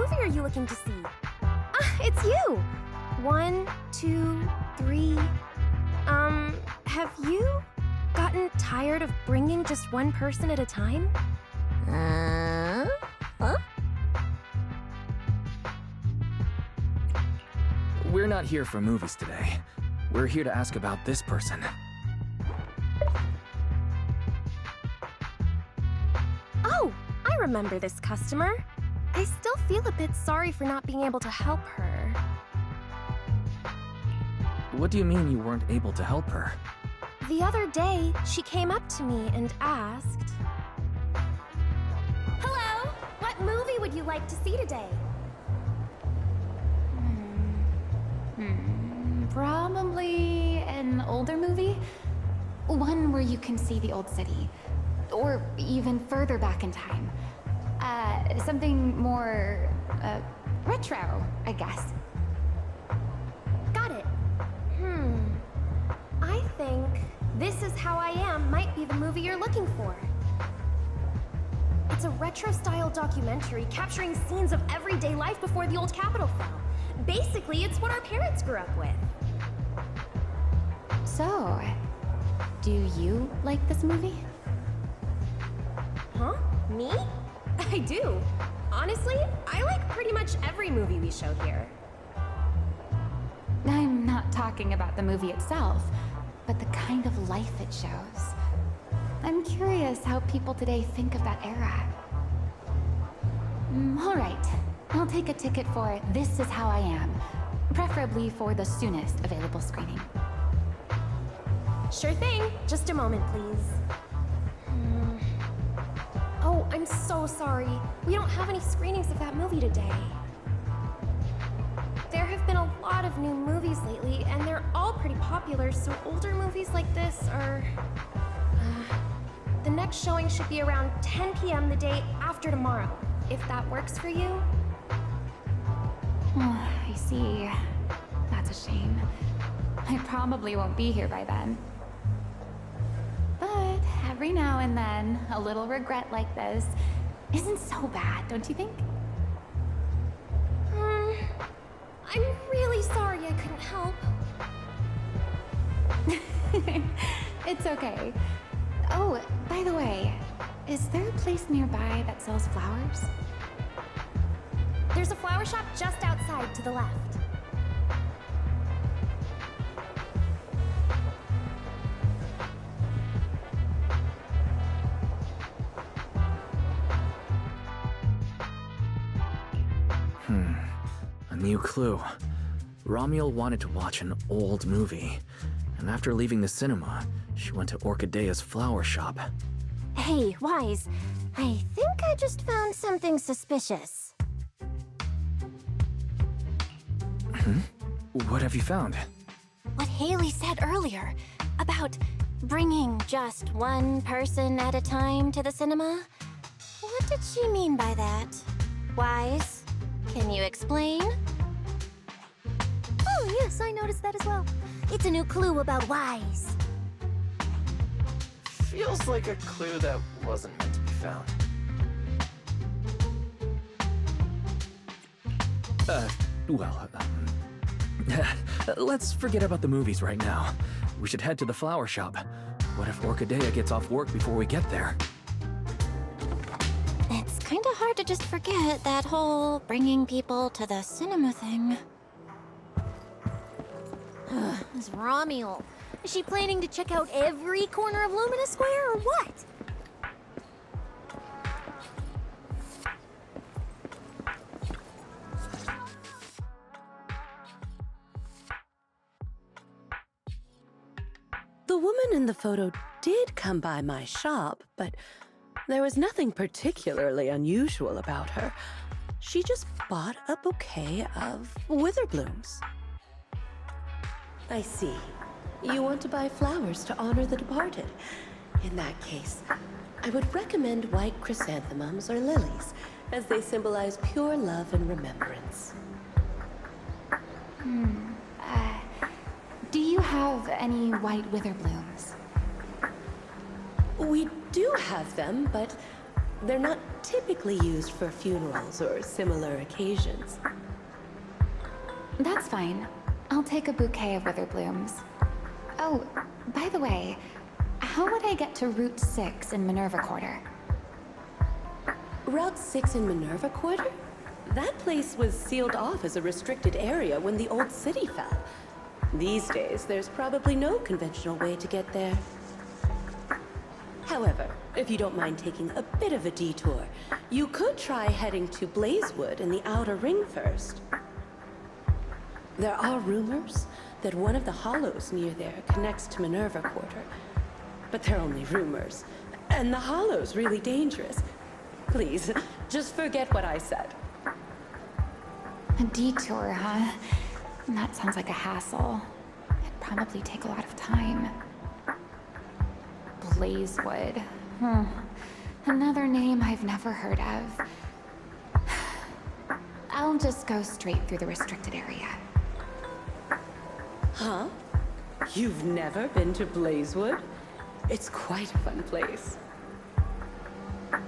movie are you looking to see? Ah, it's you! 1, 2, 3... have you gotten tired of bringing just one person at a time? Huh? We're not here for movies today. We're here to ask about this person. Oh, I remember this customer. I still feel a bit sorry for not being able to help her. What do you mean you weren't able to help her? The other day, she came up to me and asked, "Hello, what movie would you like to see today?" Probably an older movie. One where you can see the old city. Or even further back in time. Something more, retro, I guess. Got it. I think This Is How I Am might be the movie you're looking for. It's a retro-style documentary capturing scenes of everyday life before the old Capitol fell. Basically, it's what our parents grew up with. So, do you like this movie? Huh? Me? I do. Honestly, I like pretty much every movie we show here. I'm not talking about the movie itself, but the kind of life it shows. I'm curious how people today think of that era. All right, I'll take a ticket for This Is How I Am, preferably for the soonest available screening. Sure thing. Just a moment, please. Oh, I'm so sorry. We don't have any screenings of that movie today. There have been a lot of new movies lately, and they're all pretty popular, so older movies like this are... the next showing should be around 10 p.m. the day after tomorrow, if that works for you. Oh, I see. That's a shame. I probably won't be here by then. But every now and then, a little regret like this isn't so bad, don't you think? I'm really sorry I couldn't help. It's okay. Oh, by the way, is there a place nearby that sells flowers? There's a flower shop just outside to the left. A new clue. Romuald wanted to watch an old movie, and after leaving the cinema, she went to Orchidea's flower shop. Hey, Wise, I think I just found something suspicious. What have you found? What Haley said earlier about bringing just one person at a time to the cinema? What did she mean by that? Wise, can you explain? Oh, yes, I noticed that as well. It's a new clue about Wise. Feels like a clue that wasn't meant to be found. Let's forget about the movies right now. We should head to the flower shop. What if Orchidea gets off work before we get there? It's kinda hard to just forget that whole bringing people to the cinema thing. This Romuald. Is she planning to check out every corner of Lumina Square or what? The woman in the photo did come by my shop, but there was nothing particularly unusual about her. She just bought a bouquet of witherblooms. I see. You want to buy flowers to honor the departed. In that case, I would recommend white chrysanthemums or lilies, as they symbolize pure love and remembrance. Do you have any white wither blooms? We do have them, but they're not typically typically used for funerals or similar occasions. That's fine. I'll take a bouquet of wither blooms. Oh, by the way, how would I get to Route 6 in Minerva Quarter? Route 6 in Minerva Quarter? That place was sealed off as a restricted area when the old city fell. These days, there's probably no conventional way to get there. However, if you don't mind taking a bit of a detour, you could try heading to Blazewood in the Outer Ring first. There are rumors that one of the hollows near there connects to Minerva Quarter. But they're only rumors, and the hollow's really dangerous. Please, just forget what I said. A detour, huh? That sounds like a hassle. It'd probably take a lot of time. Blazewood. Another name I've never heard of. I'll just go straight through the restricted area. Huh? You've never been to Blazewood? It's quite a fun place.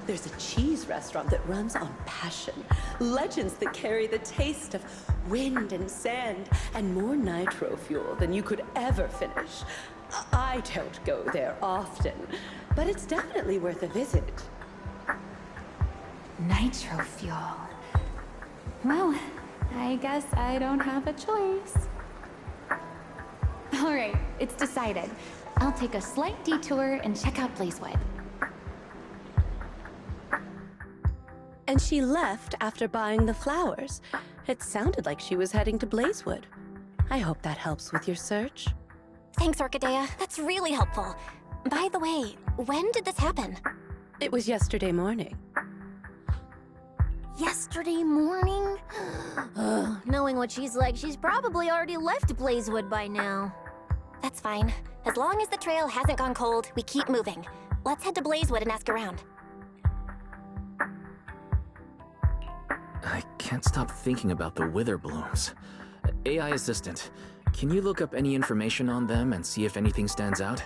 There's a cheese restaurant that runs on passion. Legends that carry the taste of wind and sand and more nitro fuel than you could ever finish. I don't go there often, but it's definitely worth a visit. Nitro fuel. Well, I guess I don't have a choice. All right, it's decided. I'll take a slight detour and check out Blazewood. And she left after buying the flowers. It sounded like she was heading to Blazewood. I hope that helps with your search. Thanks, Orchidea. That's really helpful. By the way, when did this happen? It was yesterday morning. Yesterday morning? Ugh, knowing what she's like, she's probably already left Blazewood by now. That's fine. As long as the trail hasn't gone cold, we keep moving. Let's head to Blazewood and ask around. I can't stop thinking about the wither blooms. AI assistant, can you look up any information on them and see if anything stands out?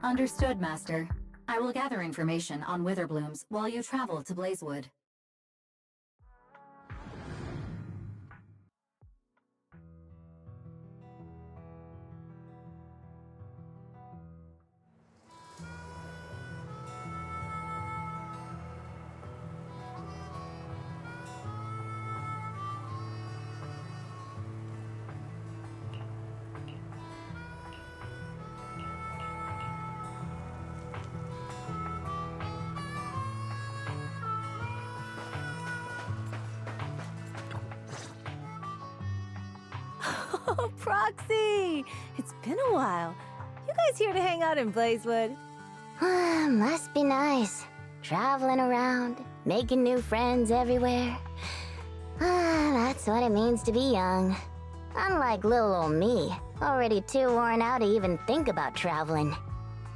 Understood, Master. I will gather information on wither blooms while you travel to Blazewood. Oh, Proxy! It's been a while. You guys here to hang out in Blazewood? Must be nice. Traveling around, making new friends everywhere. That's what it means to be young. Unlike little old me, already too worn out to even think about traveling.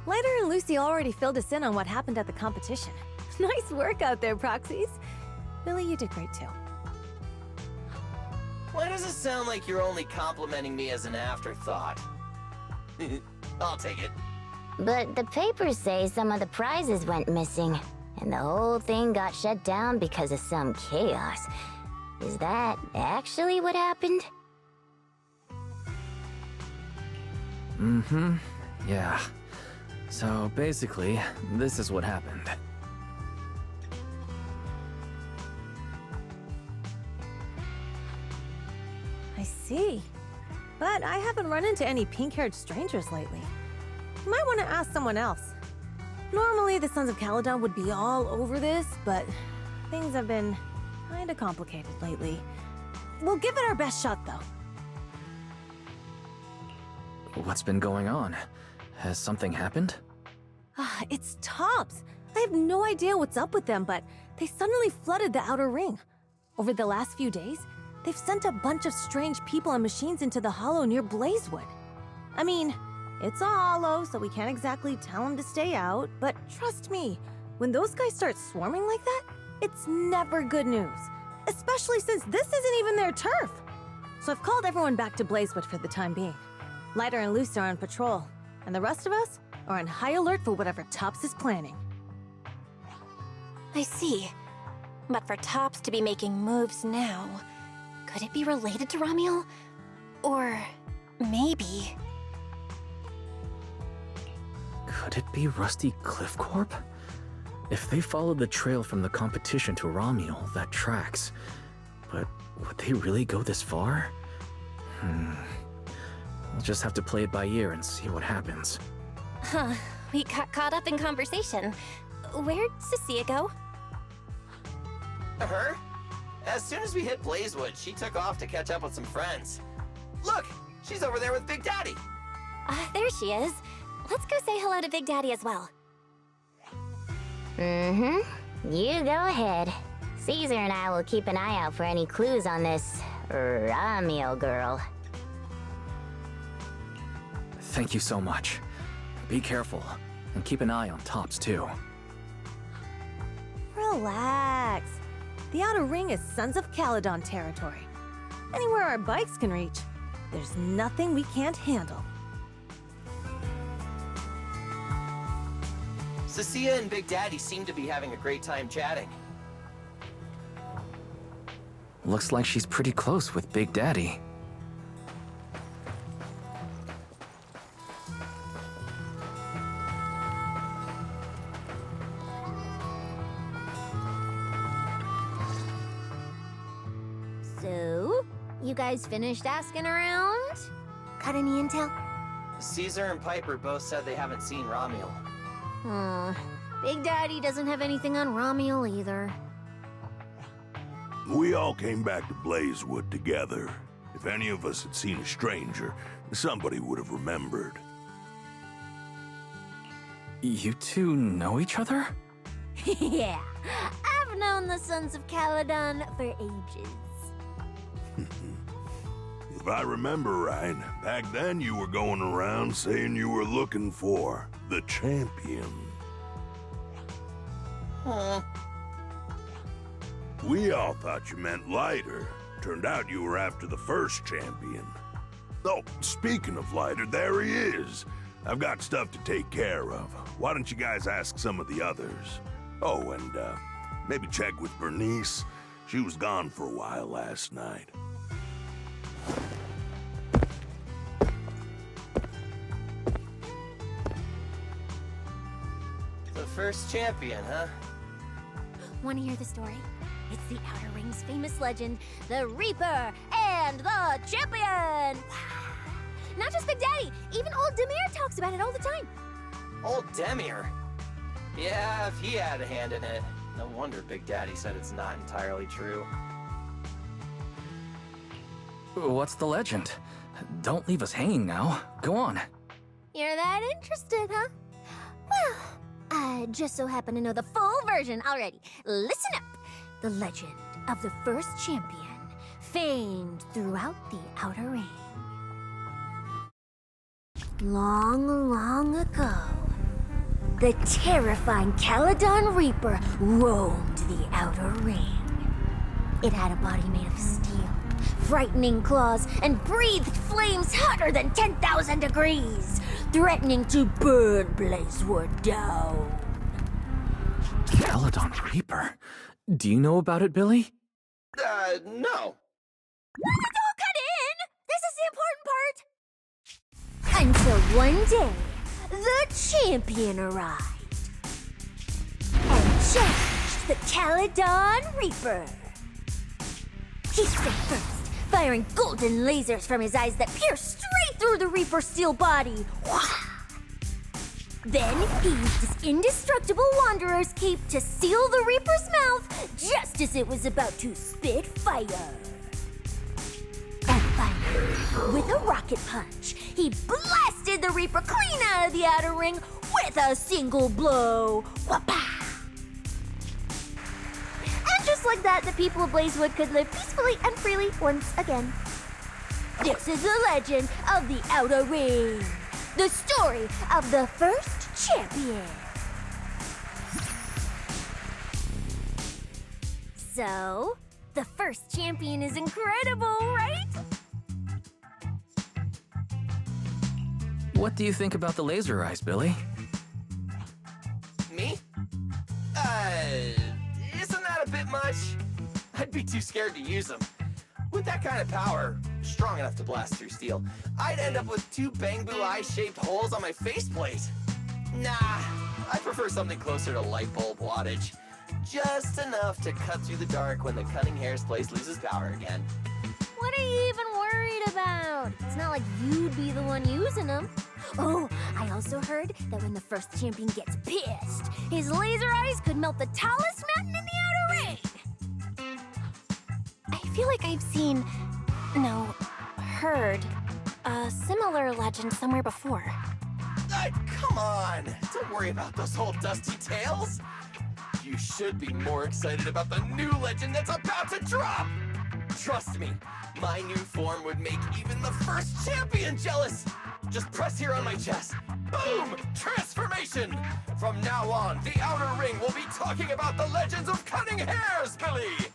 Lighter and Lucy already filled us in on what happened at the competition. Nice work out there, Proxies. Billy, you did great too. Why does it sound like you're only complimenting me as an afterthought? I'll take it. But the papers say some of the prizes went missing, and the whole thing got shut down because of some chaos. Is that actually what happened? Mm-hmm. Yeah. So basically, this is what happened. I see. But I haven't run into any pink-haired strangers lately. You might want to ask someone else. Normally, the Sons of Caledon would be all over this, but things have been kinda complicated lately. We'll give it our best shot, though. What's been going on? Has something happened? It's Tops. I have no idea what's up with them, but they suddenly flooded the Outer Ring. Over the last few days, they've sent a bunch of strange people and machines into the hollow near Blazewood. I mean, it's a hollow, so we can't exactly tell them to stay out, but trust me, when those guys start swarming like that, it's never good news. Especially since this isn't even their turf. So I've called everyone back to Blazewood for the time being. Lighter and Lucy are on patrol, and the rest of us are on high alert for whatever Tops is planning. I see. But for Tops to be making moves now, could it be related to Ramiel? Or maybe... Could it be Rusty Cliff Corp? If they followed the trail from the competition to Ramiel, that tracks. But would they really go this far? We'll just have to play it by ear and see what happens. Huh, we got caught up in conversation. Where'd Cecilia go? Her? As soon as we hit Blazewood, she took off to catch up with some friends. Look! She's over there with Big Daddy! There she is. Let's go say hello to Big Daddy as well. You go ahead. Caesar and I will keep an eye out for any clues on this Ramiel girl. Thank you so much. Be careful, and keep an eye on Tops too. Relax. The Outer Ring is Sons of Caledon territory. Anywhere our bikes can reach, there's nothing we can't handle. Cecilia and Big Daddy seem to be having a great time chatting. Looks like she's pretty close with Big Daddy. So, you guys finished asking around? Got any intel? Caesar and Piper both said they haven't seen Ramiel. Big Daddy doesn't have anything on Ramiel either. We all came back to Blazewood together. If any of us had seen a stranger, somebody would have remembered. You two know each other? Yeah, I've known the Sons of Caledon for ages. If I remember right, back then you were going around saying you were looking for the champion. We all thought you meant Lighter. Turned out you were after the first champion. Oh, speaking of Lighter, there he is. I've got stuff to take care of. Why don't you guys ask some of the others? Oh, and maybe check with Bernice. She was gone for a while last night. The first champion, huh? Want to hear the story? It's the Outer Ring's famous legend, the Reaper and the Champion! Not just Big Daddy, even old Demir talks about it all the time. Old Demir? Yeah, if he had a hand in it. No wonder Big Daddy said it's not entirely true. What's the legend? Don't leave us hanging now. Go on. You're that interested, huh? Well, I just so happen to know the full version already. Listen up. The legend of the first champion, famed throughout the Outer Ring. Long, long ago, the terrifying Caledon Reaper roamed the Outer Ring. It had a body made of steel, frightening claws, and breathed flames hotter than 10,000 degrees, threatening to burn Blazewood down. Caledon Reaper? Do you know about it, Billy? No. Don't cut in! This is the important part! Until one day, the champion arrived and challenged the Caledon Reaper. He struck first, firing golden lasers from his eyes that pierced straight through the Reaper's steel body. Then he used his indestructible Wanderer's cape to seal the Reaper's mouth just as it was about to spit fire. And finally, with a rocket punch, he blasted the Reaper clean out of the Outer Ring with a single blow. Whapa! And just like that, the people of Blazewood could live peacefully and freely once again. This is the legend of the Outer Ring. The story of the first champion. So, the first champion is incredible, right? What do you think about the laser eyes, Billy? Me? much? I'd be too scared to use them. With that kind of power, strong enough to blast through steel, I'd end up with 2 Bangbu eye-shaped holes on my faceplate. Nah, I prefer something closer to light bulb wattage. Just enough to cut through the dark when the cunning hair's place loses power again. What are you even worried about? It's not like you'd be the one using them. Oh, I also heard that when the first champion gets pissed, his laser eyes could melt the tallest mountain in the outer ring. I feel like I've seen, no, heard a similar legend somewhere before. Come on! Don't worry about those old dusty tales! You should be more excited about the new legend that's about to drop! Trust me, my new form would make even the first champion jealous! Just press here on my chest. Boom! Transformation! From now on, the Outer Ring will be talking about the legends of cunning hairs, Billy!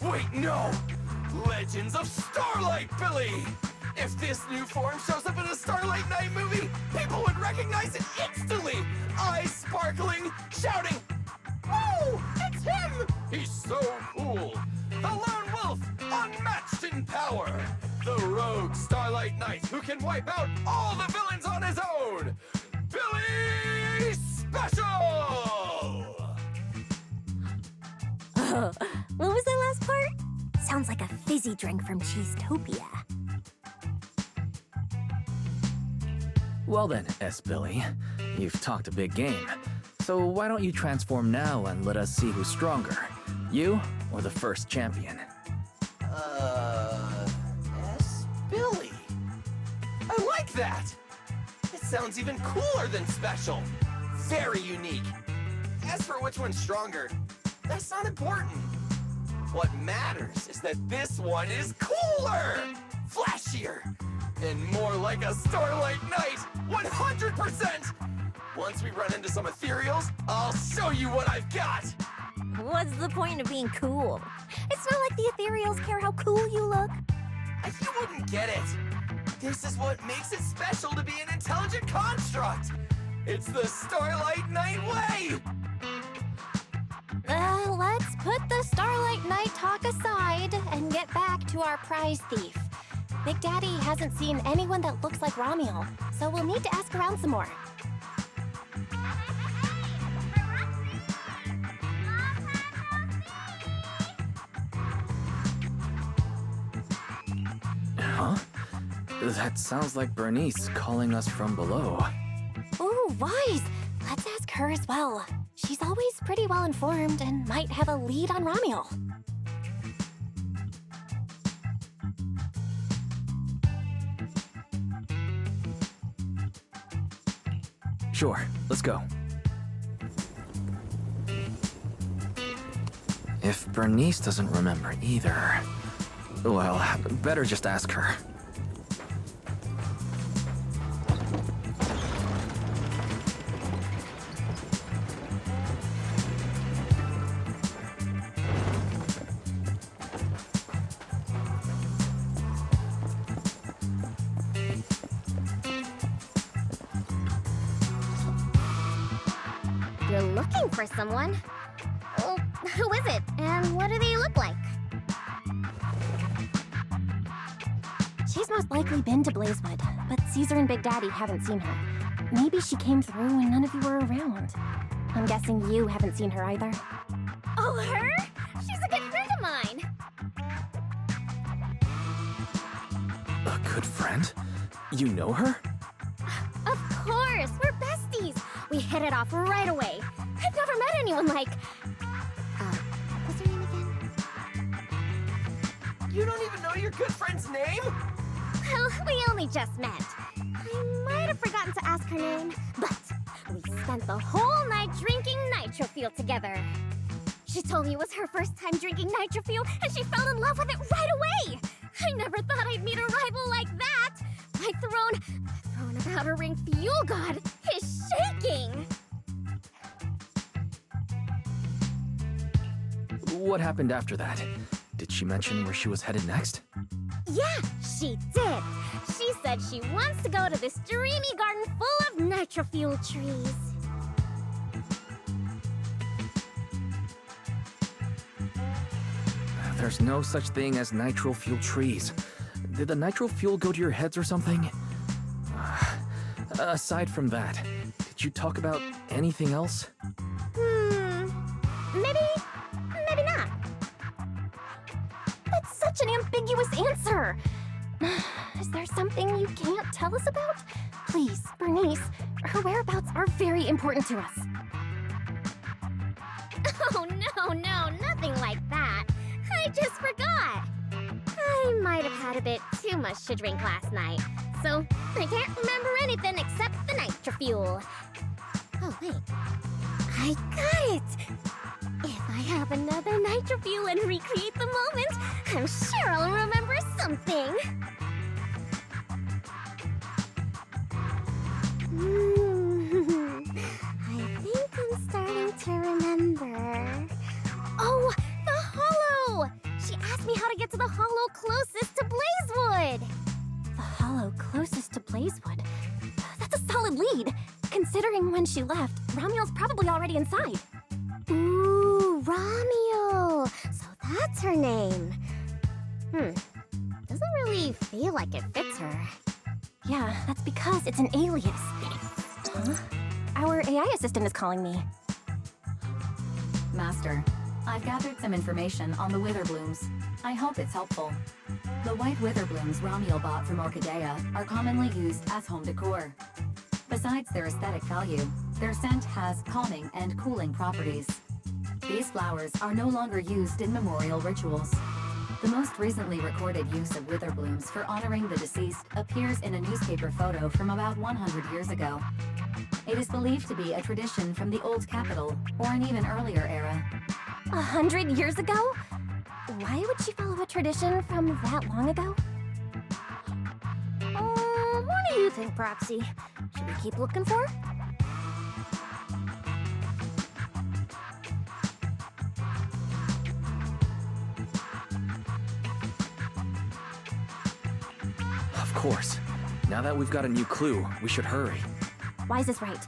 Wait, no! Legends of Starlight, Billy! If this new form shows up in a Starlight Night movie, people would recognize it instantly! Eyes sparkling, shouting, "Whoa! It's him! He's so cool! The Lone Wolf, unmatched in power! The rogue Starlight Knight who can wipe out all the villains on his own! Billy Special!" What was that last part? Sounds like a fizzy drink from Cheesetopia. Well then, S. Billy, you've talked a big game. So why don't you transform now and let us see who's stronger? You or the first champion? S. Billy. I like that! It sounds even cooler than special. Very unique. As for which one's stronger, that's not important. What matters is that this one is cooler, flashier, and more like a Starlight Knight, 100%! Once we run into some ethereals, I'll show you what I've got! What's the point of being cool? It's not like the ethereals care how cool you look. You wouldn't get it. This is what makes it special to be an intelligent construct. It's the Starlight Knight way! Let's put the Starlight Knight talk aside and get back to our prize thief. Big Daddy hasn't seen anyone that looks like Ramiel, so we'll need to ask around some more. Huh? That sounds like Bernice calling us from below. Ooh, Wise! Let's ask her as well. She's always pretty well informed and might have a lead on Ramiel. Sure, let's go. If Bernice doesn't remember either, well, better just ask her. You're looking for someone? Well, who is it, and what do they look like? She's most likely been to Blazewood, but Caesar and Big Daddy haven't seen her. Maybe she came through when none of you were around. I'm guessing you haven't seen her either. Oh, her? She's a good friend of mine. A good friend? You know her? Of course, we're besties. We hit it off right away. I've never met anyone like... what's her name again? You don't even know your good friend's name? Well, we only just met. I might have forgotten to ask her name, but we spent the whole night drinking Nitrofuel together. She told me it was her first time drinking Nitrofuel, and she fell in love with it right away. I never thought I'd meet a rival like that. My throne of Outer Ring Fuel God is shaking. What happened after that? Did she mention where she was headed next? Yeah, she did. She said she wants to go to this dreamy garden full of Nitrofuel trees. There's no such thing as nitro fuel trees. Did the nitro fuel go to your heads or something? Aside from that, did you talk about anything else? Maybe not. That's such an ambiguous answer. Is there something you can't tell us about? Please, Bernice, her whereabouts are very important to us. Oh, no, nothing like that. I just forgot. I might have had a bit too much to drink last night, so I can't remember anything except the nitro fuel. Oh, wait. I got it! If I have another nitro fuel and recreate the moment, I'm sure I'll remember something. I think I'm starting to remember. Oh, the hollow! She asked me how to get to the hollow closest to Blazewood. The hollow closest to Blazewood? That's a solid lead. Considering when she left, Ramiel's probably already inside. Ooh, Ramiel. So that's her name. Doesn't really feel like it fits her. Yeah, that's because it's an alias. Huh? Our AI assistant is calling me. Master, I've gathered some information on the Witherblooms. I hope it's helpful. The white Witherblooms Ramiel bought from Orchidea are commonly used as home decor. Besides their aesthetic value, their scent has calming and cooling properties. These flowers are no longer used in memorial rituals. The most recently recorded use of Witherblooms for honoring the deceased appears in a newspaper photo from about 100 years ago. It is believed to be a tradition from the Old Capital, or an even earlier era. 100 years ago? Why would she follow a tradition from that long ago? What do you think, Proxy? Should we keep looking for her? Of course. Now that we've got a new clue, we should hurry. Wise is right.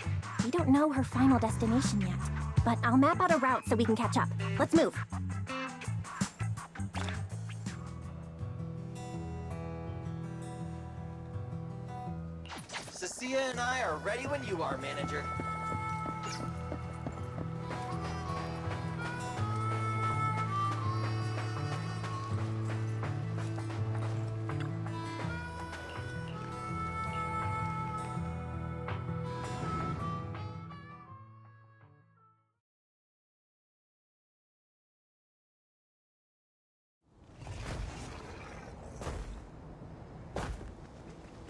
We don't know her final destination yet. But I'll map out a route so we can catch up. Let's move. Cecilia and I are ready when you are, Manager.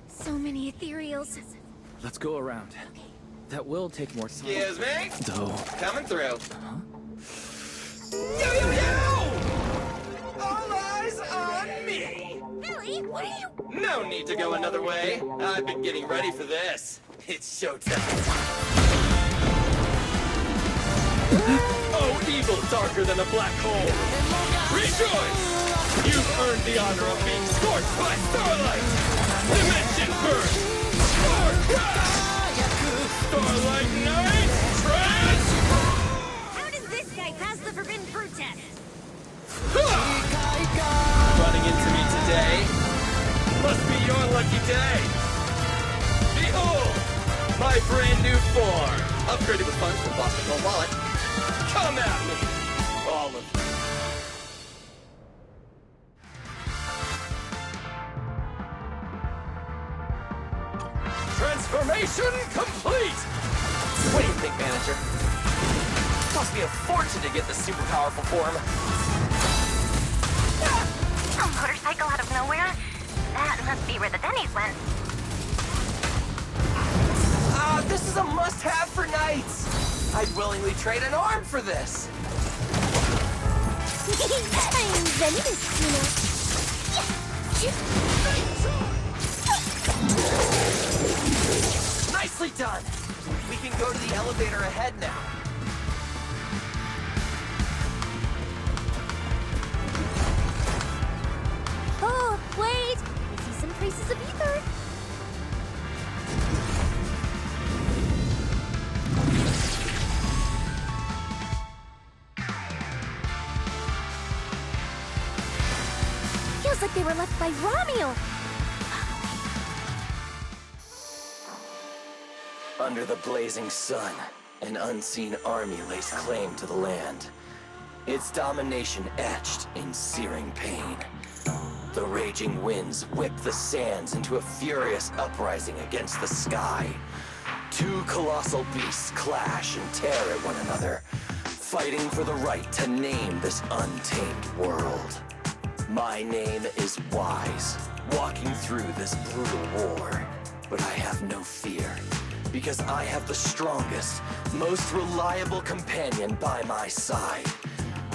So many ethereals. Let's go around. That will take more time. Excuse me? Though. Coming through. Yo! All eyes on me! Billy, what are you? No need to go another way. I've been getting ready for this. It's showtime. Oh, evil darker than a black hole. Rejoice! You've earned the honor of being scorched by starlight! Dimension burst! Starlight Night! Trance! How does this guy pass the forbidden fruit test? Running into me today? Must be your lucky day! Behold! My brand new form! Upgraded with funds from Boston Gold Wallet. Come at me! All of you. Transformation complete! What do you think, Manager? Cost me a fortune to get this super powerful form. A motorcycle out of nowhere? That must be where the Denny's went. This is a must-have for nights. I'd willingly trade an arm for this. I'm Zenless, you know. Nicely done. We can go to the elevator ahead now. Oh, wait! I see some traces of ether. feels like they were left by Romeo. Under the blazing sun, an unseen army lays claim to the land. Its domination etched in searing pain. The raging winds whip the sands into a furious uprising against the sky. Two colossal beasts clash and tear at one another, fighting for the right to name this untamed world. My name is Wise, walking through this brutal war. But I have no fear, because I have the strongest, most reliable companion by my side.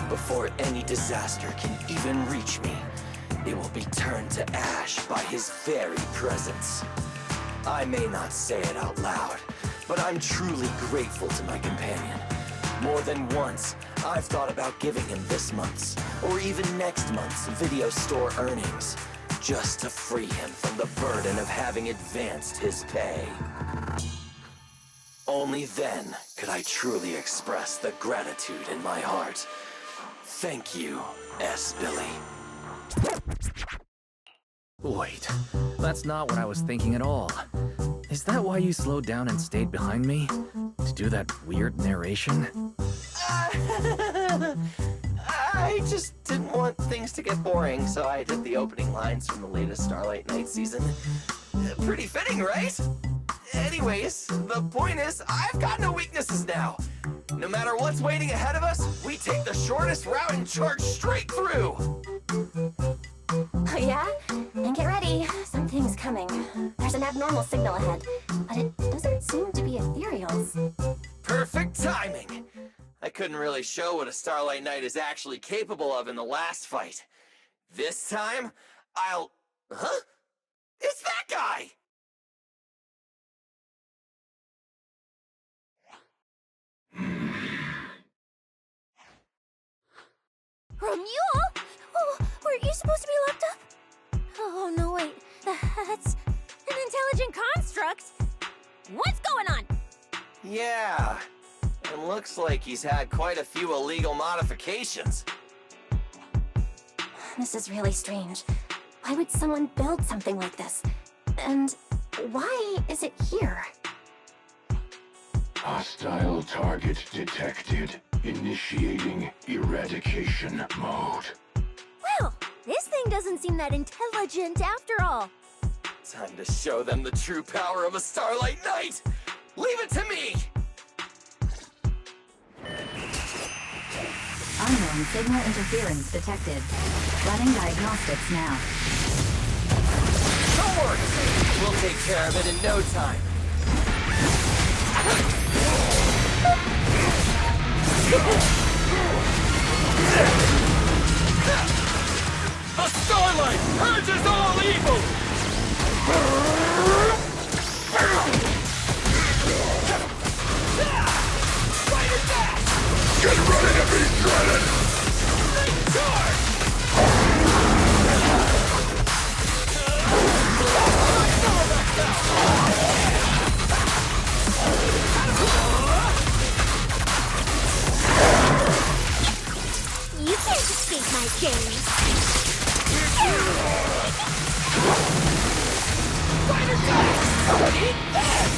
Before any disaster can even reach me, it will be turned to ash by his very presence. I may not say it out loud, but I'm truly grateful to my companion. More than once, I've thought about giving him this month's, or even next month's, video store earnings, just to free him from the burden of having advanced his pay. Only then could I truly express the gratitude in my heart. Thank you, S. Billy. Wait, that's not what I was thinking at all. Is that why you slowed down and stayed behind me? To do that weird narration? I just didn't want things to get boring, so I did the opening lines from the latest Starlight Night season. Pretty fitting, right? Anyways, the point is, I've got no weaknesses now. No matter what's waiting ahead of us, we take the shortest route and charge straight through. Oh yeah? Then get ready. Something's coming. There's an abnormal signal ahead, but it doesn't seem to be ethereals. Perfect timing. I couldn't really show what a Starlight Knight is actually capable of in the last fight. This time, I'll... Huh? It's that guy! Romeo? Oh, weren't you supposed to be locked up? Oh, no, wait. That's an intelligent construct. What's going on? Yeah. And looks like he's had quite a few illegal modifications. This is really strange. Why would someone build something like this? And why is it here? Hostile target detected. Initiating eradication mode. Well, this thing doesn't seem that intelligent after all. Time to show them the true power of a Starlight Knight! Leave it to me! Unknown signal interference detected. Running diagnostics now. Don't worry! We'll take care of it in no time. The Starlight purges all evil! Fighter dash! Get ready to be shredded! Night charge! You can't escape my gaze. Fighter dash! Eat this!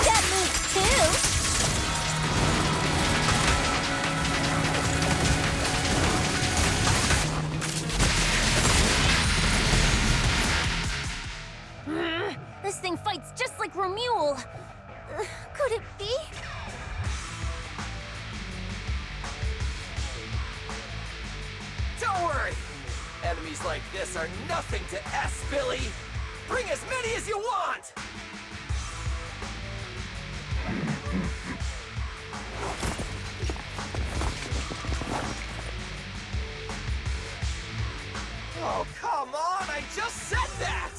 That moves too. This thing fights just like Romule. Could it be? Don't worry! Enemies like this are nothing to S, Billy! Bring as many as you want! Oh, come on! I just said that!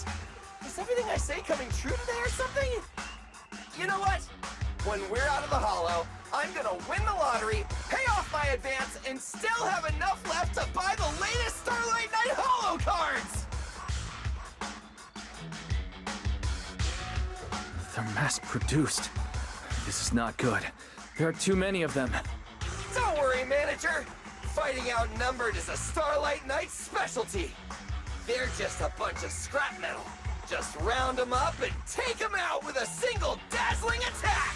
Is everything I say coming true today or something? You know what? When we're out of the hollow, I'm gonna win the lottery, pay off my advance, and still have enough left to buy the latest Starlight Night Hollow cards! They're mass-produced. This is not good. There are too many of them. Don't worry, manager. Fighting outnumbered is a Starlight Knight's specialty. They're just a bunch of scrap metal. Just round them up and take them out with a single dazzling attack!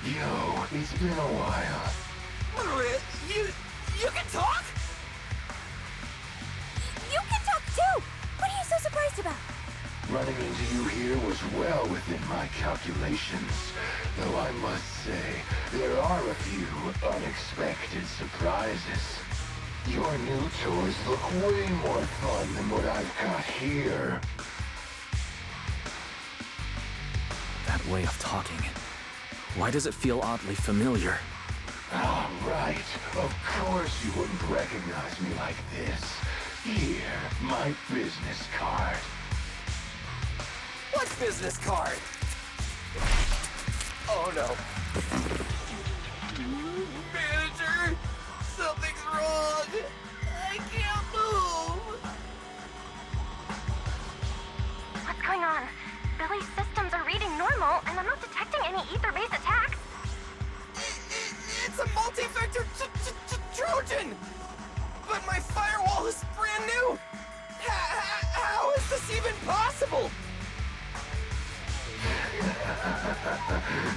Yo, it's been a while. You can talk? You can talk too! What are you so surprised about? Running into you here was well within my calculations. Though I must say, there are a few unexpected surprises. Your new toys look way more fun than what I've got here. That way of talking. Why does it feel oddly familiar? Ah, right. Of course you wouldn't recognize me like this. Here, my business card. What business card? Oh no. Manager! Something's wrong! I can't move! What's going on? Billy's systems are reading normal, and I'm not detecting any ether-based attacks. It's a multi-vector Trojan! But my firewall is brand new! How is this even possible?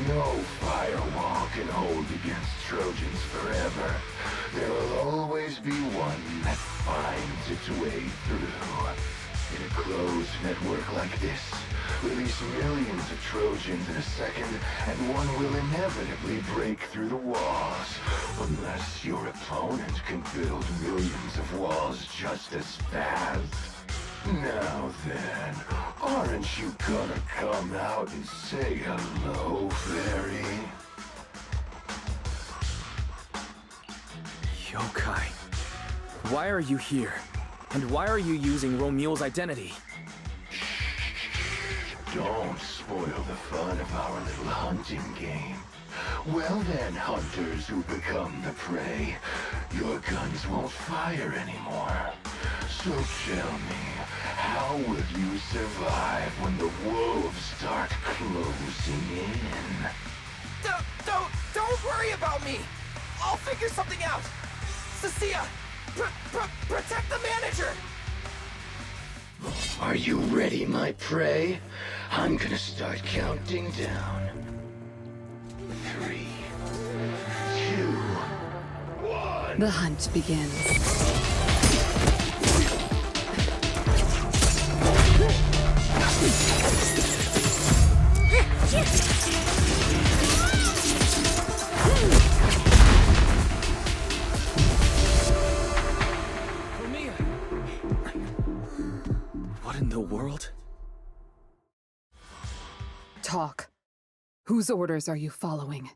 No firewall can hold against Trojans forever. There will always be one that finds its way through. In a closed network like this, release millions of Trojans in a second, and one will inevitably break through the walls. Unless your opponent can build millions of walls just as fast. Now then, aren't you gonna come out and say hello, fairy? Yokai. Why are you here? And why are you using Romuald's identity? Don't spoil the fun of our little hunting game. Well then, hunters who become the prey, your guns won't fire anymore. So tell me, how will you survive when the wolves start closing in? Don't worry about me! I'll figure something out! Cecilia, protect the manager! Are you ready, my prey? I'm gonna start counting down. 3, 2, 1. The hunt begins. What in the world? Talk. Whose orders are you following?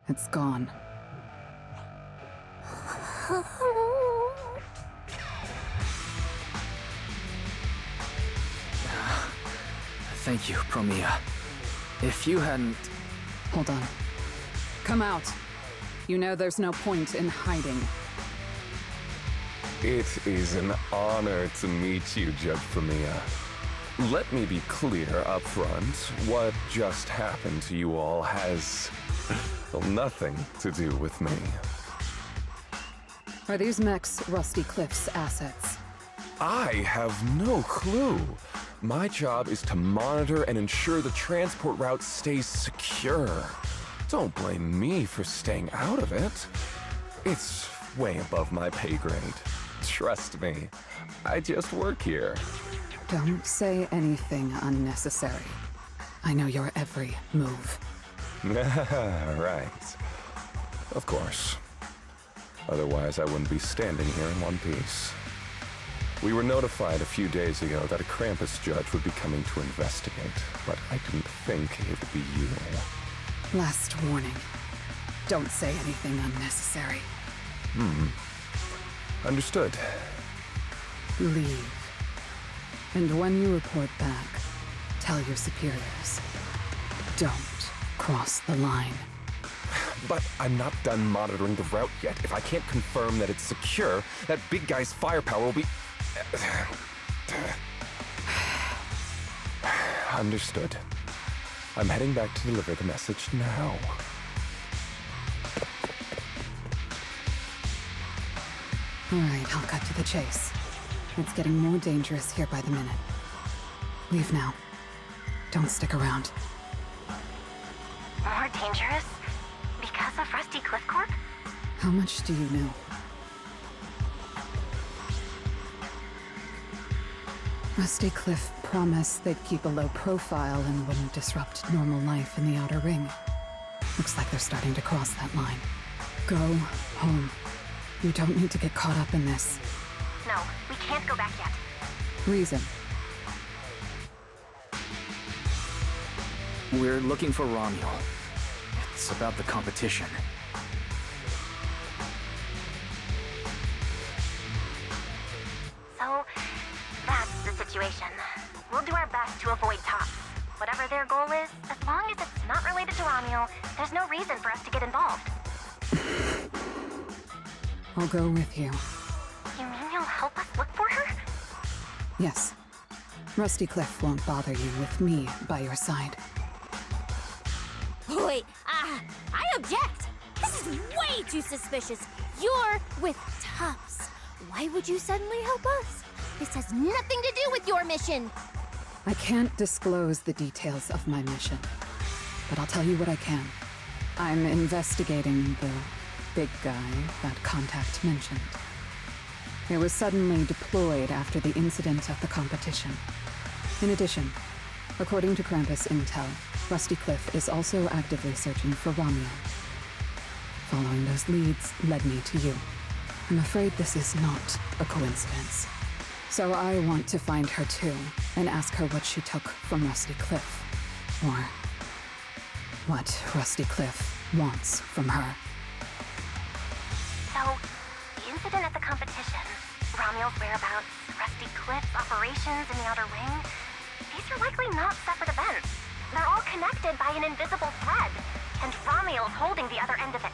It's gone. Thank you, Promia. If you hadn't... Hold on. Come out. You know there's no point in hiding. It is an honor to meet you, Judge Promia. Let me be clear up front. What just happened to you all has... well, nothing to do with me. Are these mechs Rusty Cliff's assets? I have no clue. My job is to monitor and ensure the transport route stays secure. Don't blame me for staying out of it. It's way above my pay grade. Trust me, I just work here. Don't say anything unnecessary. I know your every move. Right. Of course. Otherwise, I wouldn't be standing here in one piece. We were notified a few days ago that a Krampus judge would be coming to investigate, but I didn't think it would be you. Last warning. Don't say anything unnecessary. Understood. Leave. And when you report back, tell your superiors. Don't cross the line. But I'm not done monitoring the route yet. If I can't confirm that it's secure, that big guy's firepower will be... Understood. I'm heading back to deliver the message now. All right, I'll cut to the chase. It's getting more dangerous here by the minute. Leave now. Don't stick around. More dangerous? Because of Rusty Cliff Corp? How much do you know? Rusty Cliff promised they'd keep a low profile and wouldn't disrupt normal life in the Outer Ring. Looks like they're starting to cross that line. Go home. You don't need to get caught up in this. No, we can't go back yet. Reason. We're looking for Romuel. It's about the competition. So, that's the situation. We'll do our best to avoid Tops. Whatever their goal is, as long as it's not related to Romuel, there's no reason for us to get involved. I'll go with you. You mean you'll help us look for her? Yes. Rusty Cliff won't bother you with me by your side. Wait, I object! This is way too suspicious. You're with Tops. Why would you suddenly help us? This has nothing to do with your mission. I can't disclose the details of my mission, but I'll tell you what I can. I'm investigating the big guy that Contact mentioned. It was suddenly deployed after the incident at the competition. In addition, according to Krampus intel, Rusty Cliff is also actively searching for Romuel. Following those leads led me to you. I'm afraid this is not a coincidence. So I want to find her too, and ask her what she took from Rusty Cliff. Or what Rusty Cliff wants from her. So, the incident at the competition, Romuel's whereabouts, Rusty Cliff's operations in the Outer Ring, these are likely not separate events. They're all connected by an invisible thread, and Romuel's holding the other end of it.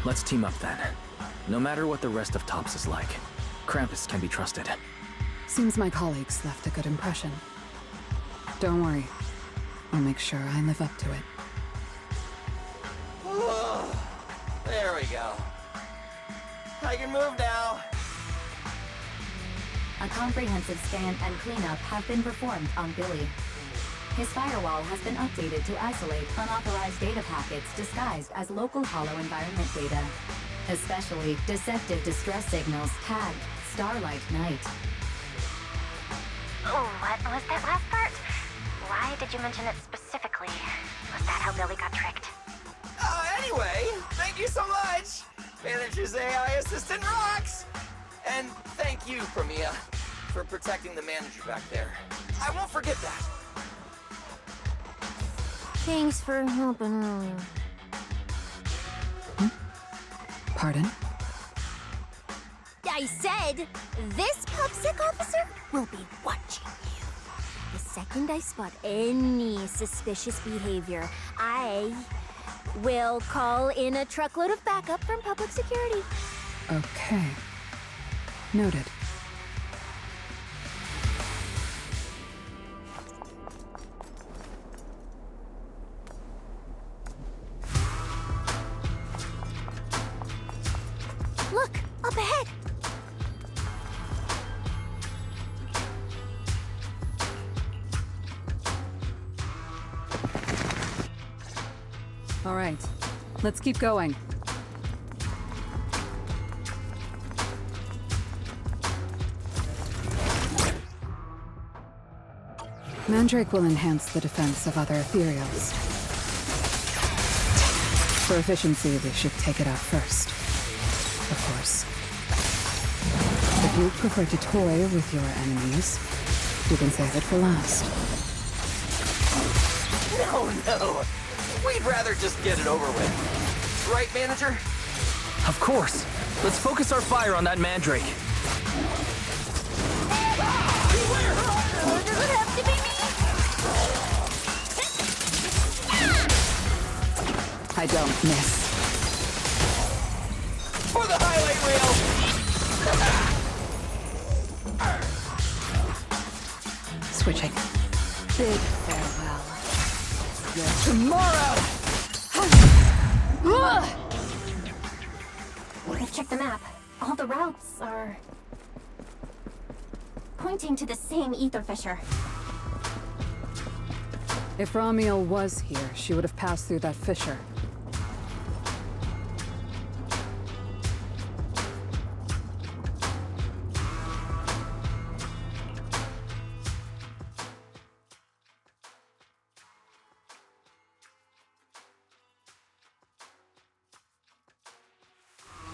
Let's team up then. No matter what the rest of Tops is like, Krampus can be trusted. Seems my colleagues left a good impression. Don't worry. I'll make sure I live up to it. There we go. I can move now. A comprehensive scan and cleanup have been performed on Billy. His firewall has been updated to isolate unauthorized data packets disguised as local hollow environment data, especially deceptive distress signals tagged Starlight Night. Oh, what was that last part? Why did you mention it specifically? Was that how Billy got tricked? Anyway, thank you so much! Manager's AI assistant rocks! And thank you, Premia, for protecting the manager back there. I won't forget that. Thanks for helping earlier. Pardon? I said, this PubSec officer will be watching you. The second I spot any suspicious behavior, I will call in a truckload of backup from public security. Okay. Noted. Look, up ahead. All right. Let's keep going. Mandrake will enhance the defense of other ethereals. For efficiency, we should take it out first. Of course. If you prefer to toy with your enemies, you can save it for last. No. We'd rather just get it over with. Right, Manager? Of course. Let's focus our fire on that Mandrake. Does it have to be me? I don't miss. For the highlight reel! Switching. Big farewell. Tomorrow! I've checked the map. All the routes are pointing to the same ether fissure. If Ramiel was here, she would have passed through that fissure.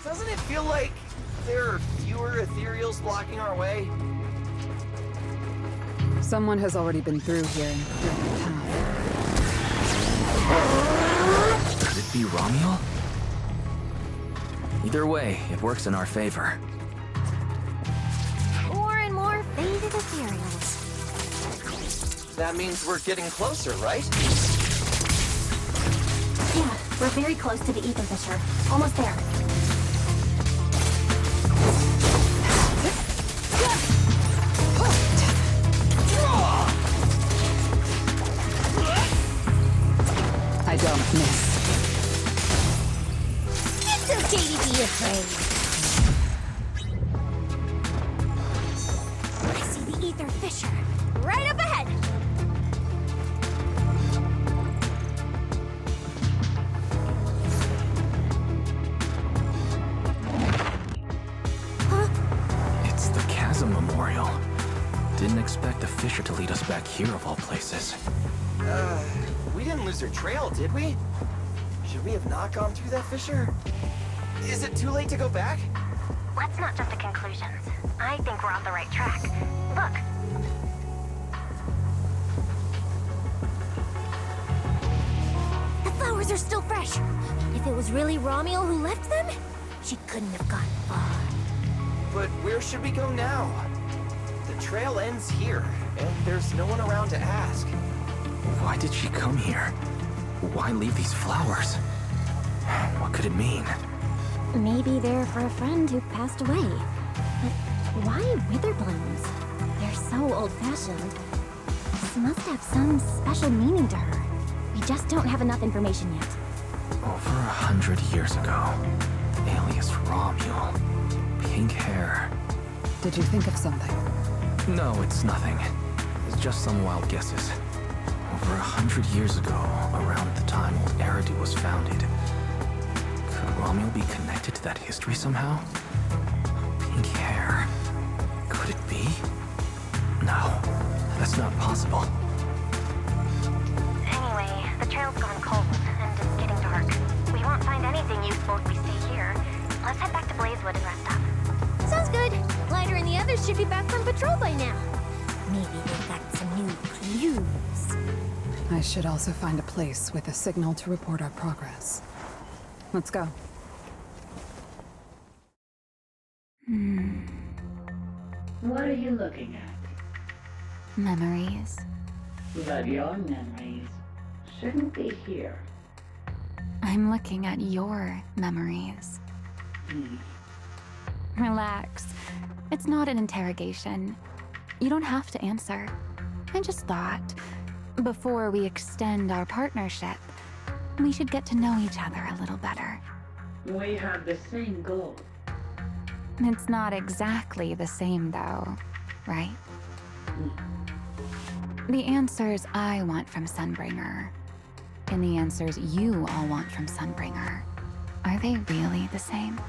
Doesn't it feel like there are fewer ethereals blocking our way? Someone has already been through here and cleared the path. Could it be Ramiel? Either way, it works in our favor. More and more faded ethereals. That means we're getting closer, right? Yeah, we're very close to the ether fissure. Almost there. I don't miss. It's okay to be afraid. I see the ether fissure. Right up ahead! It's the Chasm Memorial. Didn't expect the fissure to lead us back here of all places. We didn't lose our trail, did we? Should we have not gone through that fissure? Is it too late to go back? Let's not jump to conclusions. I think we're on the right track. Look. The flowers are still fresh. If it was really Ramiel who left them, she couldn't have gone far. But where should we go now? The trail ends here, and there's no one around to ask. Why did she come here? Why leave these flowers? What could it mean? Maybe they're for a friend who passed away. But why wither blooms? They're so old-fashioned. This must have some special meaning to her. We just don't have enough information yet. Over 100 years ago, alias Ramiel. Pink hair. Did you think of something? No, it's nothing. It's just some wild guesses. Over 100 years ago, around the time old Eridu was founded, could Ramiel be connected to that history somehow? Pink hair. Could it be? No, that's not possible. Anyway, the trail's gone cold, and it's getting dark. We won't find anything useful if we stay here. Let's head back to Blazewood and rest up. Sounds good. Lighter and the others should be back from patrol by now. Maybe they've got some new clues. I should also find a place with a signal to report our progress. Let's go. What are you looking at? Memories. But your memories shouldn't be here. I'm looking at your memories. Relax. It's not an interrogation. You don't have to answer. I just thought, before we extend our partnership, we should get to know each other a little better. We have the same goal. It's not exactly the same, though, right? The answers I want from Sunbringer, and the answers you all want from Sunbringer, are they really the same?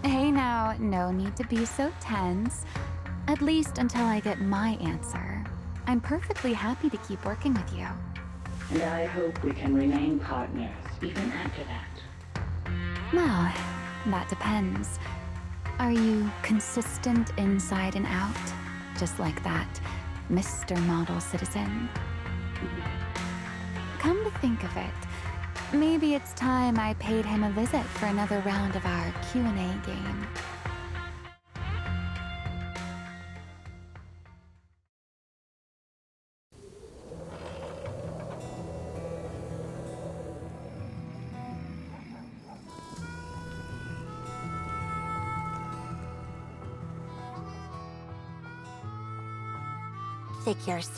Hey now, no need to be so tense. At least until I get my answer. I'm perfectly happy to keep working with you. And I hope we can remain partners even after that. Well, that depends. Are you consistent inside and out? Just like that Mr. Model Citizen? Come to think of it, maybe it's time I paid him a visit for another round of our Q&A game. Figures.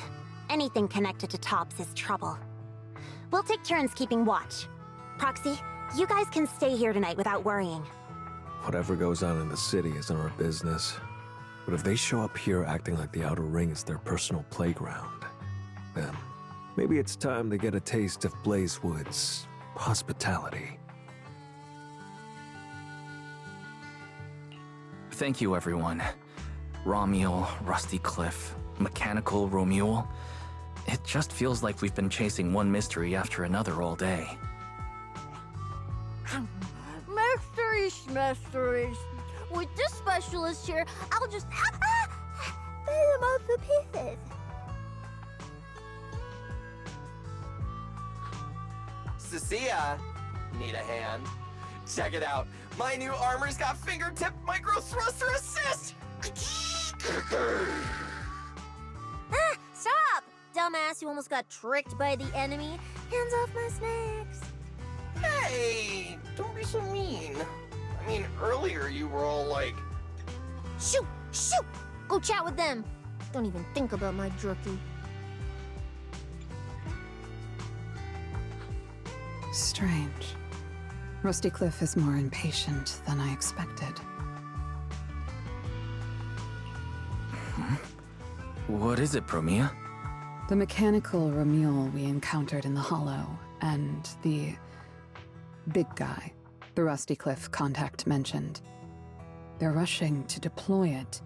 Anything connected to Tops is trouble. We'll take turns keeping watch. Proxy, you guys can stay here tonight without worrying. Whatever goes on in the city isn't our business. But if they show up here acting like the Outer Ring is their personal playground, then maybe it's time to get a taste of Blazewood's hospitality. Thank you, everyone. Romuel, Rusty Cliff, Mechanical Romuel. It just feels like we've been chasing one mystery after another all day. Mysteries. With this specialist here, I'll just pull them off the pieces. Cecilia, need a hand? Check it out. My new armor's got fingertip micro thruster assist! Stop! Dumbass, you almost got tricked by the enemy. Hands off my snacks. Hey, don't be so mean. I mean, earlier you were all like... Shoot! Shoot! Go chat with them. Don't even think about my jerky. Strange. Rusty Cliff is more impatient than I expected. What is it, Promia? The mechanical Romuel we encountered in the Hollow, and the big guy the Rusty Cliff contact mentioned. They're rushing to deploy it,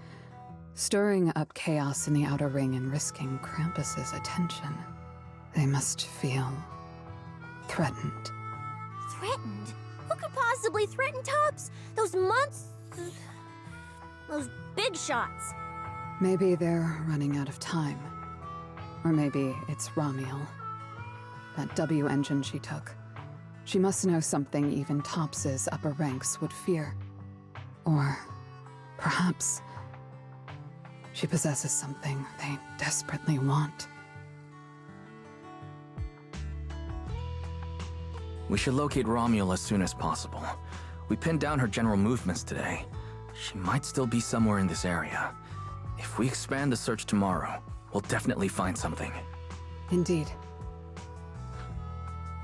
stirring up chaos in the Outer Ring and risking Krampus's attention. They must feel threatened. Threatened? Who could possibly threaten Tops? Those months... Those big shots. Maybe they're running out of time. Or maybe it's Romuel. That W engine she took. She must know something even Tops's upper ranks would fear. Or perhaps she possesses something they desperately want. We should locate Romuel as soon as possible. We pinned down her general movements today. She might still be somewhere in this area. If we expand the search tomorrow, we'll definitely find something. Indeed.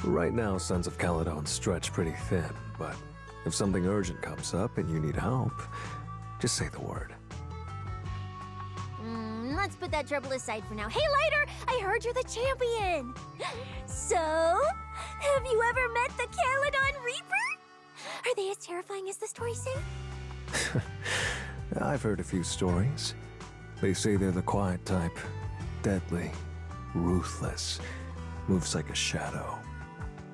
Right now, Sons of Caledon stretch pretty thin, but if something urgent comes up and you need help, just say the word. Let's put that trouble aside for now. Hey, Lighter! I heard you're the champion! So, have you ever met the Caledon Reaper? Are they as terrifying as the stories say? I've heard a few stories. They say they're the quiet type. Deadly. Ruthless. Moves like a shadow.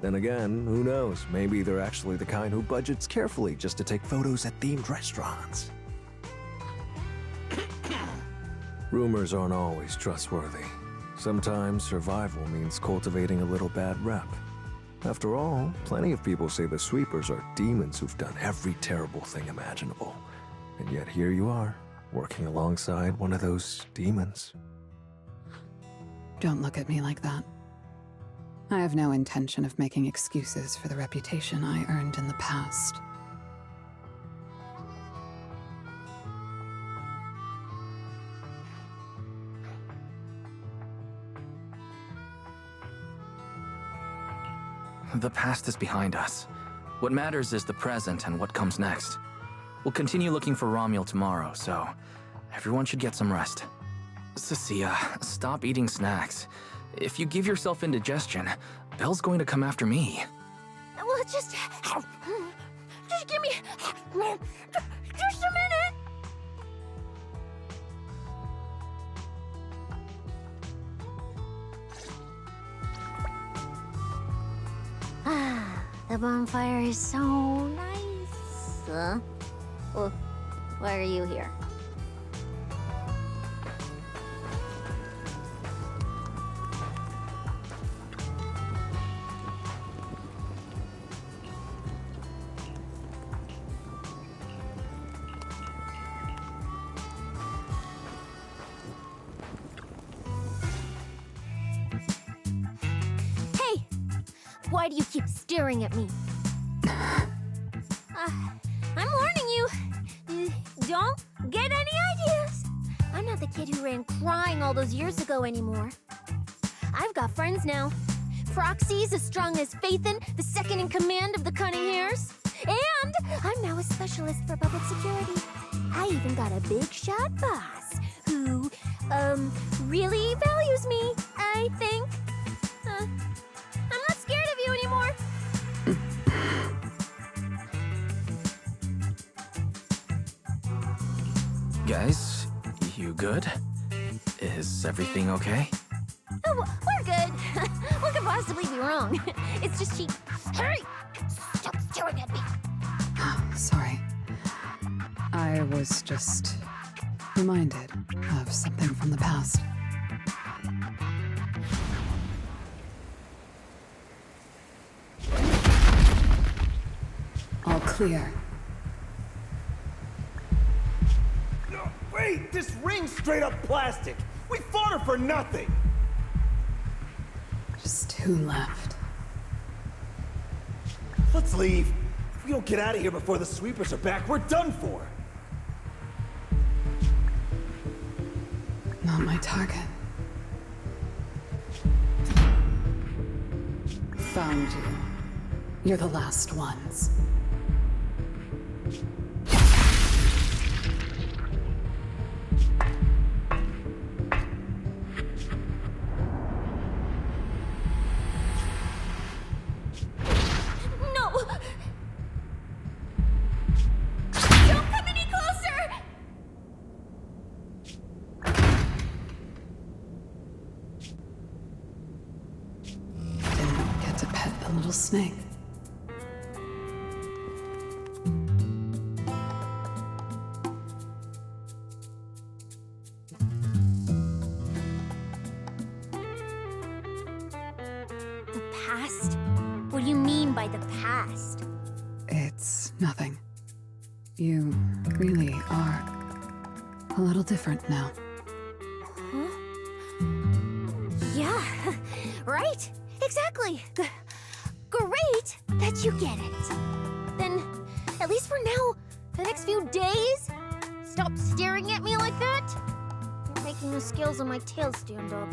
Then again, who knows? Maybe they're actually the kind who budgets carefully just to take photos at themed restaurants. Rumors aren't always trustworthy. Sometimes survival means cultivating a little bad rep. After all, plenty of people say the sweepers are demons who've done every terrible thing imaginable. And yet here you are, working alongside one of those demons. Don't look at me like that. I have no intention of making excuses for the reputation I earned in the past. The past is behind us. What matters is the present and what comes next. We'll continue looking for Romuel tomorrow, so everyone should get some rest. Cecilia, stop eating snacks. If you give yourself indigestion, Belle's going to come after me. Well, just give me just a minute. The bonfire is so nice. Well, why are you here? Why do you keep staring at me? I'm warning you. Don't get any ideas. I'm not the kid who ran crying all those years ago anymore. I've got friends now. Froxy's as strong as Phaethon, the second in command of the Cunning Hares. And I'm now a specialist for public security. I even got a big shot boss who, really values me, I think. I'm not scared of you anymore. Guys, you good? Is everything okay? Oh, we're good. What could possibly be wrong? It's just she... Hey! Stop staring at me! Sorry. I was just reminded of something from the past. All clear. No, wait! This ring's straight up plastic! We fought her for nothing! Just two left. Let's leave. If we don't get out of here before the sweepers are back, we're done for! Not my target. Found you. You're the last ones. No! Don't come any closer! Didn't get to pet the little snake. The past? What do you mean by the past? It's nothing. You really are a little different now. Huh? Yeah, right? Exactly. Great that you get it. Then, at least for now, the next few days, stop staring at me like that. You're making the scales on my tail stand up.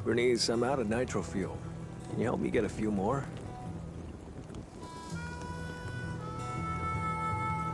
Bernice, I'm out of nitro fuel. Can you help me get a few more?